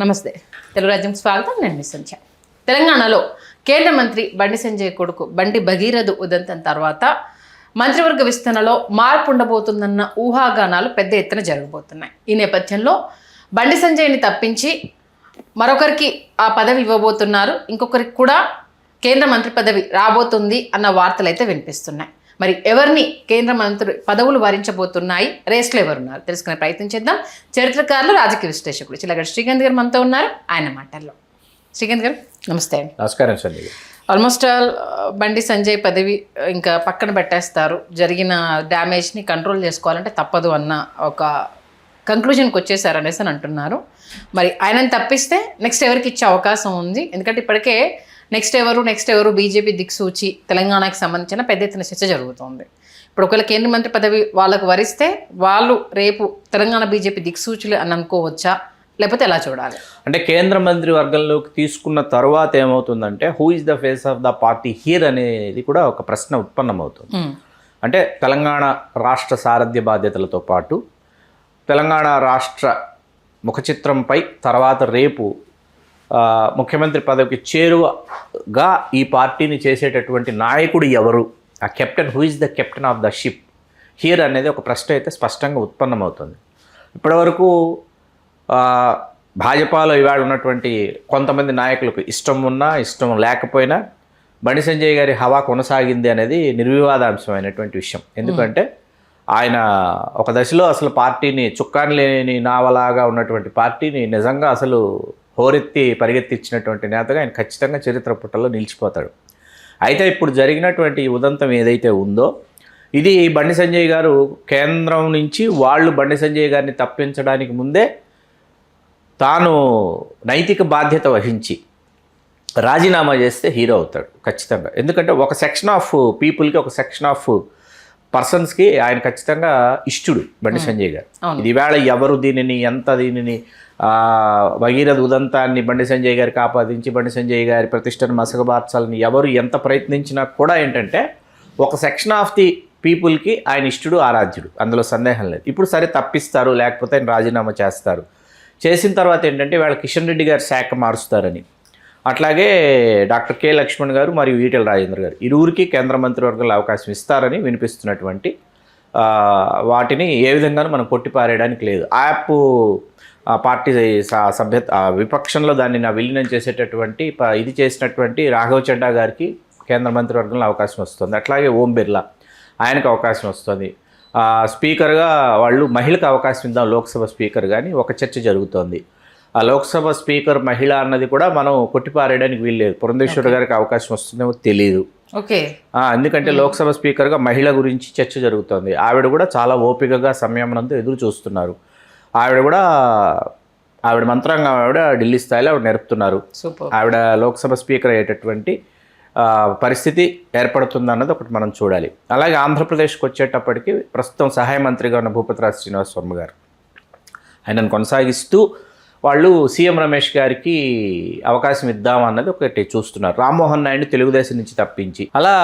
నమస్తే, తెలుగు రాజ్యం స్వాగతం. నేను మీ సంధ్య. తెలంగాణలో కేంద్ర మంత్రి బండి సంజయ్ కొడుకు బండి భగీరథ్ ఉదంతం తర్వాత మంత్రివర్గ విస్తరణలో మార్పు ఉండబోతుందన్న ఊహాగానాలు పెద్ద ఎత్తున జరగబోతున్నాయి. ఈ నేపథ్యంలో బండి సంజయ్ని తప్పించి మరొకరికి ఆ పదవి ఇవ్వబోతున్నారు, ఇంకొకరికి కూడా కేంద్ర మంత్రి పదవి రాబోతుంది అన్న వార్తలు అయితే వినిపిస్తున్నాయి. మరి ఎవరిని కేంద్ర మంత్రి పదవులు వరించబోతున్నాయి, రేస్లో ఎవరున్నారు తెలుసుకునే ప్రయత్నం చేద్దాం. చరిత్రకారులు, రాజకీయ విశ్లేషకులు చిలగడ శ్రీకాంత్ గారు మనతో ఉన్నారు. ఆయన మాటల్లో. శ్రీకాంత్ గారు నమస్తే అండి. నమస్కారం సంజయ్. ఆల్మోస్ట్ ఆల్ బండి సంజయ్ పదవి ఇంకా పక్కన పెట్టేస్తారు, జరిగిన డ్యామేజ్ని కంట్రోల్ చేసుకోవాలంటే తప్పదు అన్న ఒక కంక్లూజన్కి వచ్చేసారు అనేసి అని అంటున్నారు. మరి ఆయనను తప్పిస్తే నెక్స్ట్ ఎవరికి ఇచ్చే అవకాశం ఉంది? ఎందుకంటే ఇప్పటికే నెక్స్ట్ ఎవరు బీజేపీ దిక్సూచి తెలంగాణకు సంబంధించిన పెద్ద ఎత్తున చర్చ జరుగుతోంది. ఇప్పుడు ఒకవేళ కేంద్ర మంత్రి పదవి వాళ్ళకు వరిస్తే వాళ్ళు రేపు తెలంగాణ బీజేపీ దిక్సూచులు అని అనుకోవచ్చా, లేకపోతే ఎలా చూడాలి? అంటే కేంద్ర మంత్రి వర్గంలోకి తీసుకున్న తర్వాత ఏమవుతుందంటే who is the face of the party here అనేది కూడా ఒక ప్రశ్న ఉత్పన్నమవుతుంది. అంటే తెలంగాణ రాష్ట్ర సారథ్య బాధ్యతలతో పాటు తెలంగాణ రాష్ట్ర ముఖచిత్రంపై తర్వాత రేపు ముఖ్యమంత్రి పదవికి చేరువగా ఈ పార్టీని చేసేటటువంటి నాయకుడు ఎవరు, ఆ captain, who is the captain of the ship here అనేది ఒక ప్రశ్న అయితే స్పష్టంగా ఉత్పన్నమవుతుంది. ఇప్పటివరకు భాజపాలో ఇవాళ ఉన్నటువంటి కొంతమంది నాయకులకు ఇష్టం ఉన్నా ఇష్టం లేకపోయినా బండి సంజయ్ గారి హవా కొనసాగింది అనేది నిర్వివాదాంశమైనటువంటి విషయం. ఎందుకంటే ఆయన ఒక దశలో అసలు పార్టీని చుక్కాని లేని నావలాగా ఉన్నటువంటి పార్టీని నిజంగా అసలు హోరెత్తి పరిగెత్తించినటువంటి నేతగా ఆయన ఖచ్చితంగా చరిత్ర పుటల్లో నిలిచిపోతాడు. అయితే ఇప్పుడు జరిగినటువంటి ఈ ఉదంతం ఏదైతే ఉందో ఇది బండి సంజయ్ గారు కేంద్రం నుంచి వాళ్ళు బండి సంజయ్ గారిని తప్పించడానికి ముందే తాను నైతిక బాధ్యత వహించి రాజీనామా చేస్తే హీరో అవుతాడు ఖచ్చితంగా. ఎందుకంటే ఒక సెక్షన్ ఆఫ్ పీపుల్కి, ఒక సెక్షన్ ఆఫ్ పర్సన్స్కి ఆయన ఖచ్చితంగా ఇష్టుడు బండి సంజయ్ గారు. ఇది ఈవేళ ఎవరు దీనిని భగీరథ ఉదంతాన్ని బండి సంజయ్ గారికి ఆపాదించి బండి సంజయ్ గారి ప్రతిష్టను మసకబార్చాలని ఎవరు ఎంత ప్రయత్నించినా కూడా ఏంటంటే ఒక సెక్షన్ ఆఫ్ ది పీపుల్కి ఆయన ఇష్టుడు, ఆరాధ్యుడు, అందులో సందేహం లేదు. ఇప్పుడు సరే తప్పిస్తారు, లేకపోతే ఆయన రాజీనామా చేస్తారు. చేసిన తర్వాత ఏంటంటే వాళ్ళ కిషన్ రెడ్డి గారు శాఖ మారుస్తారని, అట్లాగే డాక్టర్ కె లక్ష్మణ్ గారు మరియు ఈటెల రాజేంద్ర గారు ఇరువురికి కేంద్ర మంత్రివర్గంలో అవకాశం ఇస్తారని వినిపిస్తున్నటువంటి వాటిని ఏ విధంగానూ మనం కొట్టిపారేయడానికి లేదు. యాప్ పార్టీ విపక్షంలో దాన్ని విలీనం చేసేటటువంటి ఇది చేసినటువంటి రాఘవ్ చడ్డా గారికి కేంద్ర మంత్రివర్గంలో అవకాశం వస్తుంది. అట్లాగే ఓం బిర్లా ఆయనకు అవకాశం వస్తుంది. స్పీకర్గా వాళ్ళు మహిళకు అవకాశం ఇద్దాం లోక్సభ స్పీకర్ కానీ ఒక చర్చ జరుగుతోంది. ఆ లోక్సభ స్పీకర్ మహిళ అన్నది కూడా మనం కొట్టిపారేయడానికి వీల్లేదు. పురంధేశ్వరి గారికి అవకాశం వస్తుందేమో తెలియదు. ఓకే, ఎందుకంటే లోక్సభ స్పీకర్గా మహిళ గురించి చర్చ జరుగుతోంది. ఆవిడ కూడా చాలా ఓపికగా సంయమనంతో ఎదురు చూస్తున్నారు. ఆవిడ మంత్రాంగం ఆవిడ ఢిల్లీ స్థాయిలో ఆవిడ నేర్పుతున్నారు. ఆవిడ లోక్సభ స్పీకర్ అయ్యేటటువంటి పరిస్థితి ఏర్పడుతుందన్నది ఒకటి మనం చూడాలి. అలాగే ఆంధ్రప్రదేశ్కి వచ్చేటప్పటికి ప్రస్తుతం సహాయ మంత్రిగా ఉన్న భూపతిరాజు శ్రీనివాస్ వర్మ గారు ఆయనను కొనసాగిస్తూ వాళ్ళు సీఎం రమేష్ గారికి అవకాశం ఇద్దామన్నది ఒకటి చూస్తున్నారు. రామ్మోహన్ నాయుడు తెలుగుదేశం నుంచి తప్పించి అలా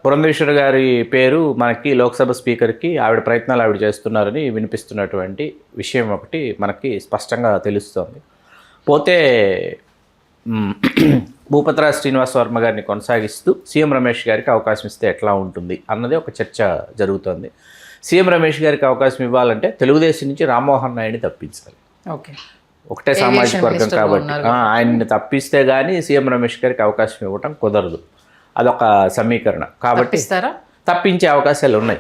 పురంధేశ్వరి గారి పేరు మనకి లోక్సభ స్పీకర్కి ఆవిడ ప్రయత్నాలు ఆవిడ చేస్తున్నారని వినిపిస్తున్నటువంటి విషయం ఒకటి మనకి స్పష్టంగా తెలుస్తోంది. పోతే భూపతిరాజు శ్రీనివాస్ వర్మ గారిని కొనసాగిస్తూ సీఎం రమేష్ గారికి అవకాశం ఇస్తే ఎట్లా ఉంటుంది అన్నది ఒక చర్చ జరుగుతోంది. సీఎం రమేష్ గారికి అవకాశం ఇవ్వాలంటే తెలుగుదేశం నుంచి రామ్మోహన్ నాయుడిని తప్పించాలి. ఓకే, ఒకటే సామాజిక వర్గం కాబట్టి ఆయన్ని తప్పిస్తే కానీ సీఎం రమేష్ గారికి అవకాశం ఇవ్వటం కుదరదు. అదొక సమీకరణ. కాబట్టి తప్పించే అవకాశాలు ఉన్నాయి,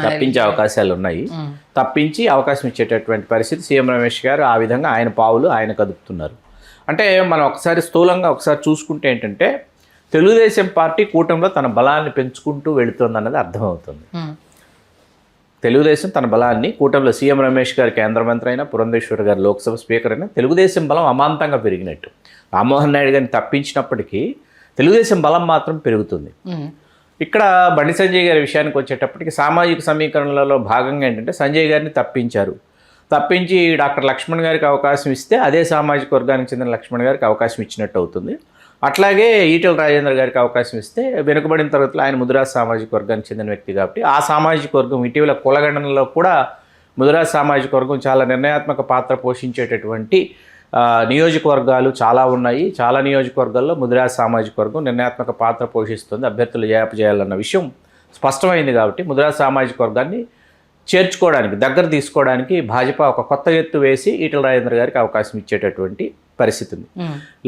తప్పించే అవకాశాలు ఉన్నాయి. తప్పించి అవకాశం ఇచ్చేటటువంటి పరిస్థితి సీఎం రమేష్ గారు ఆ విధంగా ఆయన పావులు ఆయన కదుపుతున్నారు. అంటే మనం ఒకసారి స్థూలంగా ఒకసారి చూసుకుంటే ఏంటంటే తెలుగుదేశం పార్టీ కూటమిలో తన బలాన్ని పెంచుకుంటూ వెళుతుంది అన్నది అర్థమవుతుంది. తెలుగుదేశం తన బలాన్ని కూటమిలో సీఎం రమేష్ గారు కేంద్ర మంత్రి అయినా, పురంధేశ్వరి గారు లోక్సభ స్పీకర్ అయినా తెలుగుదేశం బలం అమాంతంగా పెరిగినట్టు. రామ్మోహన్ నాయుడు గారిని తప్పించినప్పటికీ తెలుగుదేశం బలం మాత్రం పెరుగుతుంది. ఇక్కడ బండి సంజయ్ గారి విషయానికి వచ్చేటప్పటికి సామాజిక సమీకరణలలో భాగంగా ఏంటంటే సంజయ్ గారిని తప్పించి డాక్టర్ లక్ష్మణ్ గారికి అవకాశం ఇస్తే అదే సామాజిక వర్గానికి చెందిన లక్ష్మణ్ గారికి అవకాశం ఇచ్చినట్టు అవుతుంది. అట్లాగే ఈటెల రాజేంద్ర గారికి అవకాశం ఇస్తే వెనుకబడిన తరగతిలో ఆయన ముదిరాజ్ సామాజిక వర్గానికి చెందిన వ్యక్తి కాబట్టి ఆ సామాజిక వర్గం ఇటీవల కులగణనలో కూడా ముదిరాజ్ సామాజిక వర్గం చాలా నిర్ణయాత్మక పాత్ర పోషించేటటువంటి నియోజకవర్గాలు చాలా ఉన్నాయి. చాలా నియోజకవర్గాల్లో ముదిరాజ్ సామాజిక వర్గం నిర్ణయాత్మక పాత్ర పోషిస్తుంది, అభ్యర్థులు చేయాలన్న విషయం స్పష్టమైంది. కాబట్టి ముదిరాజ్ సామాజిక వర్గాన్ని చేర్చుకోవడానికి, దగ్గర తీసుకోవడానికి భాజపా ఒక కొత్త ఎత్తు వేసి ఈటల రాజేంద్ర గారికి అవకాశం ఇచ్చేటటువంటి పరిస్థితి ఉంది.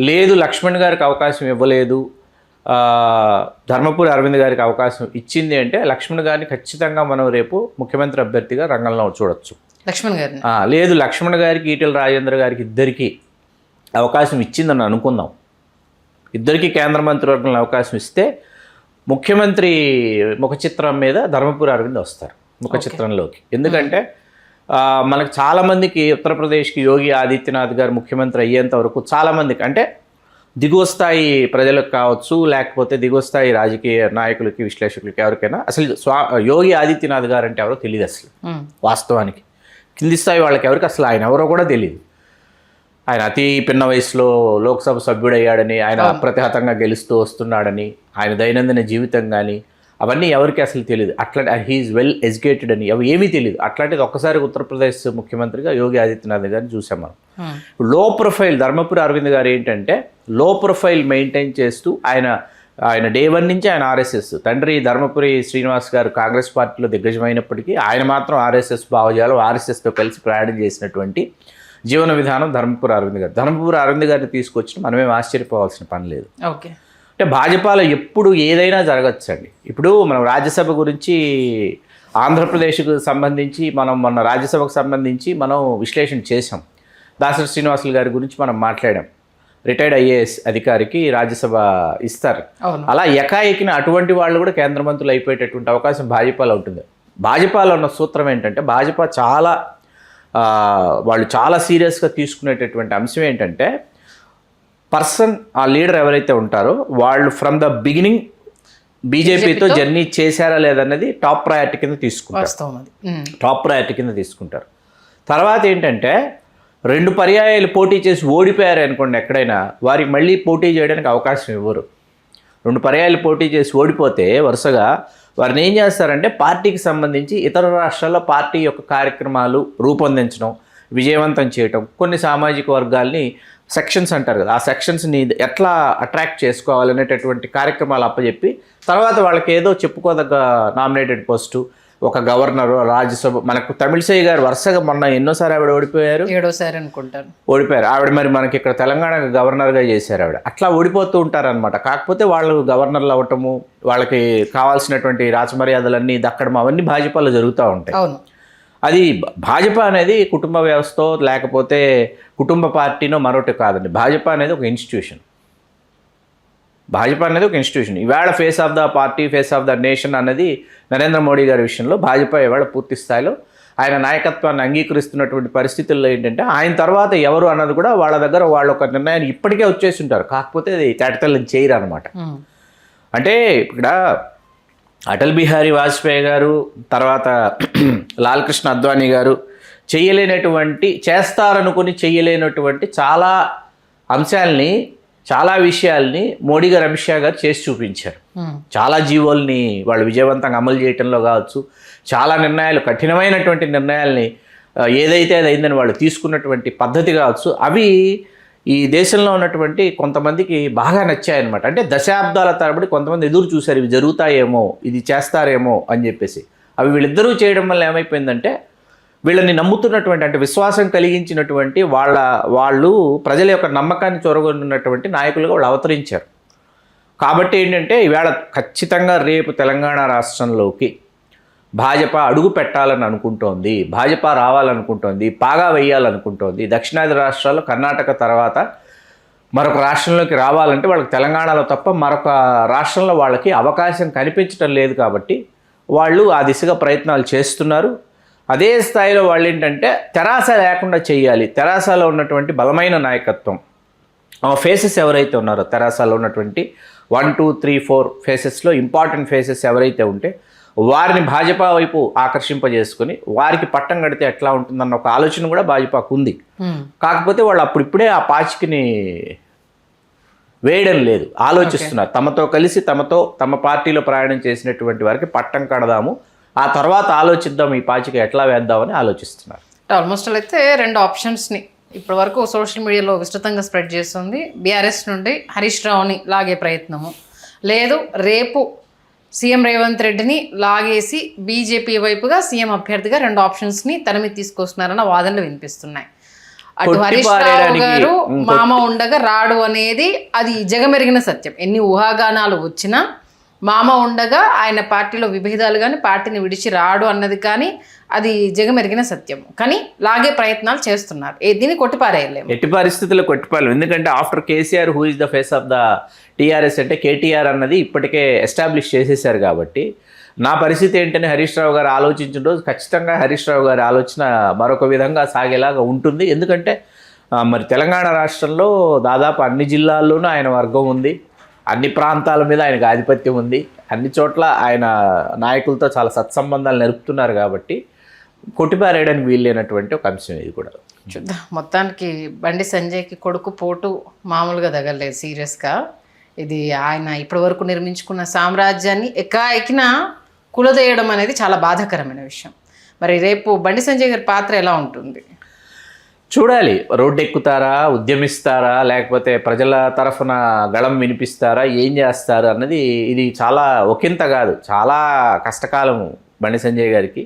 లేదు లక్ష్మణ్ గారికి అవకాశం ఇవ్వలేదు, ధర్మపురి అరవింద్ గారికి అవకాశం ఇచ్చింది అంటే లక్ష్మణ్ గారిని ఖచ్చితంగా మనం రేపు ముఖ్యమంత్రి అభ్యర్థిగా రంగంలో చూడొచ్చు. లక్ష్మణ్ గారిని లేదు లక్ష్మణ్ గారికి ఈటల రాజేంద్ర గారికి ఇద్దరికి అవకాశం ఇచ్చిందని అనుకుందాం. ఇద్దరికి కేంద్ర మంత్రివర్గంలో అవకాశం ఇస్తే ముఖ్యమంత్రి ముఖ చిత్రం మీద ధర్మపురి అరవింద్ వస్తారు ముఖ చిత్రంలోకి. ఎందుకంటే మనకు చాలామందికి ఉత్తరప్రదేశ్కి యోగి ఆదిత్యనాథ్ గారు ముఖ్యమంత్రి అయ్యేంత వరకు చాలామందికి అంటే దిగువ స్థాయి ప్రజలకు కావచ్చు, లేకపోతే దిగువ స్థాయి రాజకీయ నాయకులకి, విశ్లేషకులకి, ఎవరికైనా అసలు యోగి ఆదిత్యనాథ్ గారు అంటే ఎవరో తెలియదు అసలు. వాస్తవానికి కింది స్థాయి వాళ్ళకి ఎవరికి అసలు ఆయన ఎవరో కూడా తెలియదు. ఆయన అతి పిన్న వయసులో లోక్సభ సభ్యుడయ్యాడని, ఆయన అప్రతిహతంగా గెలుస్తూ వస్తున్నాడని, ఆయన దైనందిన జీవితం కానీ అవన్నీ ఎవరికి అసలు తెలియదు. అట్లాంటి హీఈస్ వెల్ ఎడ్యుకేటెడ్ అని అవి ఏమీ తెలియదు. అట్లాంటిది ఒక్కసారి ఉత్తరప్రదేశ్ ముఖ్యమంత్రిగా యోగి ఆదిత్యనాథ్ గారిని చూసాం మనం. లో ప్రొఫైల్ ధర్మపురి అరవింద్ గారు ఏంటంటే లో ప్రొఫైల్ మెయింటైన్ చేస్తూ ఆయన డే 1 నుంచి ఆయన ఆర్ఎస్ఎస్, తండ్రి ధర్మపురి శ్రీనివాస్ గారు కాంగ్రెస్ పార్టీలో దిగ్గజమైనప్పటికీ ఆయన మాత్రం ఆర్ఎస్ఎస్ భావజాలం, ఆర్ఎస్ఎస్తో కలిసి ప్రయాణం చేసినటువంటి జీవన విధానం ధర్మపురి అరవింద్ గారు. ధర్మపురి అరవింద్ గారిని తీసుకొచ్చి మనమేం ఆశ్చర్యపోవాల్సిన పని లేదు. ఓకే, అంటే భాజపాలో ఎప్పుడు ఏదైనా జరగచ్చండి. ఇప్పుడు మనం రాజ్యసభ గురించి, ఆంధ్రప్రదేశ్కు సంబంధించి మనం మొన్న రాజ్యసభకు సంబంధించి మనం విశ్లేషణ చేసాం. దాసరి శ్రీనివాసులు గారి గురించి మనం మాట్లాడాం. రిటైర్డ్ ఐఏఎస్ అధికారికి రాజ్యసభ ఇస్తారు. అలా ఎకాఎకిన అటువంటి వాళ్ళు కూడా కేంద్ర మంత్రులు అయిపోయేటటువంటి అవకాశం భాజపాలో ఉంటుంది. భాజపాలో ఉన్న సూత్రం ఏంటంటే భాజపా వాళ్ళు చాలా సీరియస్గా తీసుకునేటటువంటి అంశం ఏంటంటే పర్సన్, ఆ లీడర్ ఎవరైతే ఉంటారో వాళ్ళు ఫ్రమ్ ద బిగినింగ్ బీజేపీతో జర్నీ చేశారా లేదన్నది టాప్ ప్రయారిటీ కింద తీసుకుంటారు. తర్వాత ఏంటంటే 2 పర్యాయాలు పోటీ చేసి ఓడిపోయారు అనుకోండి ఎక్కడైనా, వారికి మళ్ళీ పోటీ చేయడానికి అవకాశం ఇవ్వరు. 2 పర్యాయాలు పోటీ చేసి ఓడిపోతే వరుసగా వారిని ఏం చేస్తారంటే పార్టీకి సంబంధించి ఇతర రాష్ట్రాల్లో పార్టీ యొక్క కార్యక్రమాలు రూపొందించడం, విజయవంతం చేయటం, కొన్ని సామాజిక వర్గాల్ని సెక్షన్స్ అంటారు కదా, ఆ సెక్షన్స్ని ఎట్లా అట్రాక్ట్ చేసుకోవాలనేటటువంటి కార్యక్రమాలు అప్పచెప్పి తర్వాత వాళ్ళకి ఏదో చెప్పుకోదగ్గ నామినేటెడ్ పోస్టు, ఒక గవర్నరు, రాజ్యసభ. మనకు తమిళిసై గారు వరుసగా మొన్న ఎన్నోసారి ఆవిడ ఓడిపోయారు, 7వ అనుకుంటారు, ఓడిపోయారు ఆవిడ. మరి మనకి ఇక్కడ తెలంగాణ గవర్నర్గా చేశారు ఆవిడ. అట్లా ఓడిపోతూ ఉంటారనమాట. కాకపోతే వాళ్ళు గవర్నర్లు అవ్వటము, వాళ్ళకి కావాల్సినటువంటి రాజమర్యాదలన్నీ దక్కడం అవన్నీ భాజపాలో జరుగుతూ ఉంటాయి. అది భాజపా అనేది కుటుంబ వ్యవస్థ లేకపోతే కుటుంబ పార్టీనో మరొకటి కాదండి. భాజపా అనేది ఒక ఇన్స్టిట్యూషన్. ఇవాళ face of the party, face of the nation అన్నది నరేంద్ర మోడీ గారి విషయంలో భాజపా ఇవాళ పూర్తి స్థాయిలో ఆయన నాయకత్వాన్ని అంగీకరిస్తున్నటువంటి పరిస్థితుల్లో ఏంటంటే ఆయన తర్వాత ఎవరు అన్నది కూడా వాళ్ళ దగ్గర వాళ్ళు ఒక నిర్ణయాన్ని ఇప్పటికే వచ్చేసి ఉంటారు. కాకపోతే అది తేటతెల్లం చేయరు అనమాట. అంటే ఇక్కడ అటల్ బిహారీ వాజ్పేయి గారు, తర్వాత లాల్ కృష్ణ అద్వానీ గారు చేస్తారనుకుని చేయలేనటువంటి చాలా అంశాలని, చాలా విషయాల్ని మోడీ గారు, అమిత్ షా గారు చేసి చూపించారు. చాలా జీవోల్ని వాళ్ళు విజయవంతంగా అమలు చేయడంలో కావచ్చు, చాలా నిర్ణయాలు, కఠినమైనటువంటి నిర్ణయాల్ని ఏదైతే అది అయిందని వాళ్ళు తీసుకున్నటువంటి పద్ధతి కావచ్చు, అవి ఈ దేశంలో ఉన్నటువంటి కొంతమందికి బాగా నచ్చాయన్నమాట. అంటే దశాబ్దాల తరబడి కొంతమంది ఎదురు చూశారు, ఇవి జరుగుతాయేమో, ఇది చేస్తారేమో అని చెప్పేసి. అవి వీళ్ళిద్దరూ చేయడం వల్ల ఏమైపోయిందంటే వీళ్ళని నమ్ముతున్నటువంటి, అంటే విశ్వాసం కలిగించినటువంటి వాళ్ళు ప్రజల యొక్క నమ్మకాన్ని చొరగొన్నటువంటి నాయకులుగా వాళ్ళు అవతరించారు. కాబట్టి ఏంటంటే ఈవేళ ఖచ్చితంగా రేపు తెలంగాణ రాష్ట్రంలోకి భాజపా అడుగు పెట్టాలని అనుకుంటోంది, భాజపా రావాలనుకుంటోంది, పాగా వేయాలనుకుంటోంది. దక్షిణాది రాష్ట్రాల్లో కర్ణాటక తర్వాత మరొక రాష్ట్రంలోకి రావాలంటే వాళ్ళకి తెలంగాణలో తప్ప మరొక రాష్ట్రంలో వాళ్ళకి అవకాశం కనిపించడం లేదు. కాబట్టి వాళ్ళు ఆ దిశగా ప్రయత్నాలు చేస్తున్నారు. అదే స్థాయిలో వాళ్ళు ఏంటంటే తెరాస లేకుండా చేయాలి. తెరాసలో ఉన్నటువంటి బలమైన నాయకత్వం, ఫేసెస్ ఎవరైతే ఉన్నారో తెరాసలో ఉన్నటువంటి 1, 2, 3, 4 ఫేసెస్లో ఇంపార్టెంట్ ఫేసెస్ ఎవరైతే ఉంటే వారిని భాజపా వైపు ఆకర్షింపజేసుకుని వారికి పట్టం కడితే ఎట్లా ఉంటుందన్న ఒక ఆలోచన కూడా భాజపాకు ఉంది. కాకపోతే వాళ్ళు అప్పుడిప్పుడే ఆ పాచికని వేయడం లేదు, ఆలోచిస్తున్నారు. తమతో కలిసి తమ పార్టీలో ప్రయాణం చేసినటువంటి వారికి పట్టం కడదాము, ఆ తర్వాత ఆలోచిద్దాం ఈ పాచిక ఎట్లా వేద్దామని ఆలోచిస్తున్నారు. ఆల్మోస్ట్ అయితే 2 ఆప్షన్స్ని ఇప్పటి వరకు సోషల్ మీడియాలో విస్తృతంగా స్ప్రెడ్ చేస్తుంది బీఆర్ఎస్ నుండి హరీష్ రావుని లాగే ప్రయత్నము లేదు, రేపు సీఎం రేవంత్ రెడ్డిని లాగేసి బీజేపీ వైపుగా సీఎం అభ్యర్థిగా 2 ఆప్షన్స్ని తన మీద తీసుకొస్తున్నారన్న వాదనలు వినిపిస్తున్నాయి. అటు హరీష్ రావు గారు మామ ఉండగా రాడు అనేది అది జగమెరిగిన సత్యం. ఎన్ని ఊహాగానాలు వచ్చినా మామ ఉండగా ఆయన పార్టీలో విభేదాలు కానీ పార్టీని విడిచి రాడు అన్నది కానీ అది జగమెరిగిన సత్యం. కానీ లాగే ప్రయత్నాలు చేస్తున్నారు. దీన్ని కొట్టిపారేయలేము, ఎట్టి పరిస్థితుల్లో కొట్టిపారేయలేము. ఎందుకంటే after KCR who is the face of the TRS అంటే కేటీఆర్ అన్నది ఇప్పటికే ఎస్టాబ్లిష్ చేసేసారు. కాబట్టి నా పరిస్థితి ఏంటని హరీష్ రావు గారు ఆలోచించిన రోజు ఖచ్చితంగా హరీష్ రావు గారి ఆలోచన మరొక విధంగా సాగేలాగా ఉంటుంది. ఎందుకంటే మరి తెలంగాణ రాష్ట్రంలో దాదాపు అన్ని జిల్లాల్లోనూ ఆయన వర్గం ఉంది, అన్ని ప్రాంతాల మీద ఆయనకు ఆధిపత్యం ఉంది, అన్ని చోట్ల ఆయన నాయకులతో చాలా సత్సంబంధాలు నెరుపుతున్నారు. కాబట్టి కొట్టిపారేయడానికి వీల్లేనటువంటి ఒక అంశం ఇది కూడా. చూద్దాం. మొత్తానికి బండి సంజయ్కి కొడుకు పోటు మామూలుగా తగలేదు సీరియస్గా. ఇది ఆయన ఇప్పటి వరకు నిర్మించుకున్న సామ్రాజ్యాన్ని ఎక్కిన కులదేయడం అనేది చాలా బాధాకరమైన విషయం. మరి రేపు బండి సంజయ్ గారి పాత్ర ఎలా ఉంటుంది చూడాలి. రోడ్డు ఎక్కుతారా, ఉద్యమిస్తారా, లేకపోతే ప్రజల తరఫున గళం వినిపిస్తారా, ఏం చేస్తారు అన్నది ఇది చాలా ఒకంత కాదు, చాలా కష్టకాలం బండి సంజయ్ గారికి,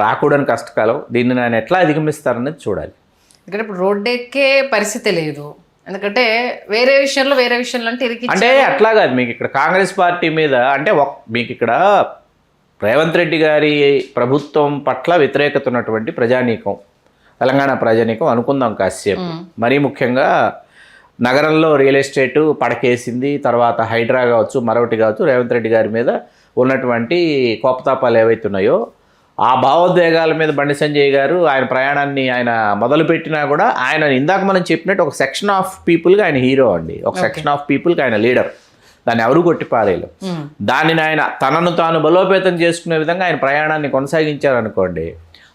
రాకూడని కష్టకాలం. దీన్ని ఆయన ఎట్లా అధిగమిస్తారన్నది చూడాలి. ఎందుకంటే ఇప్పుడు రోడ్డు ఎక్కే పరిస్థితి లేదు, ఎందుకంటే వేరే విషయంలో అంటే అంటే అట్లా కాదు. మీకు ఇక్కడ కాంగ్రెస్ పార్టీ మీద అంటే మీకు ఇక్కడ రేవంత్ రెడ్డి గారి ప్రభుత్వం పట్ల వ్యతిరేకత ఉన్నటువంటి ప్రజానీకం, తెలంగాణ ప్రజానీకం అనుకుందాం కాసేపు. మరీ ముఖ్యంగా నగరంలో రియల్ ఎస్టేటు పడకేసింది, తర్వాత హైడ్రా కావచ్చు, మరొకటి కావచ్చు, రేవంత్ రెడ్డి గారి మీద ఉన్నటువంటి కోపతాపాలు ఏవైతున్నాయో ఆ భావోద్వేగాల మీద బండి సంజయ్ గారు ఆయన ప్రయాణాన్ని ఆయన మొదలుపెట్టినా కూడా ఆయన ఇందాక మనం చెప్పినట్టు ఒక సెక్షన్ ఆఫ్ పీపుల్గా ఆయన హీరో అండి, ఒక సెక్షన్ ఆఫ్ పీపుల్కి ఆయన లీడర్. దాన్ని ఎవరు కొట్టిపారేయలేరు. దానిని ఆయన తనను తాను బలోపేతం చేసుకునే విధంగా ఆయన ప్రయాణాన్ని కొనసాగించారనుకోండి,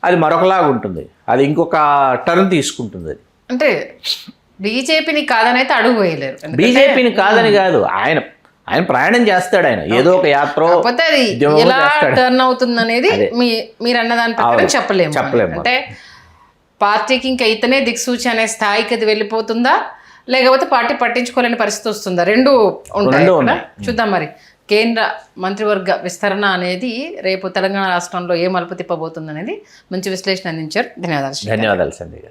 అది మరొకలాగా ఉంటుంది, అది ఇంకొక టర్న్ తీసుకుంటుంది. అది అంటే బీజేపీని కాదని అయితే అడుగు వేయలేరు. బీజేపీని కాదని కాదు, ఆయన ప్రయాణం చేస్తాడు. ఆయన ఏదో ఒక యాత్ర ఎలా టర్న్ అవుతుంది అనేది మీరు అన్న దాని ప్రకారం చెప్పలేము. అంటే పార్టీకి ఇంకా ఇతనే దిక్సూచి అనే స్థాయికి అది వెళ్ళిపోతుందా, లేకపోతే పార్టీ పట్టించుకోలేని పరిస్థితి వస్తుందా? రెండు ఉంటాయి. చూద్దాం. మరి కేంద్ర మంత్రివర్గ విస్తరణ అనేది రేపు తెలంగాణ రాష్ట్రంలో ఏ మలుపు తిప్పబోతుంది అనేది మంచి విశ్లేషణ అందించారు. ధన్యవాదాలు. ధన్యవాదాలు సంజయ్ గారు.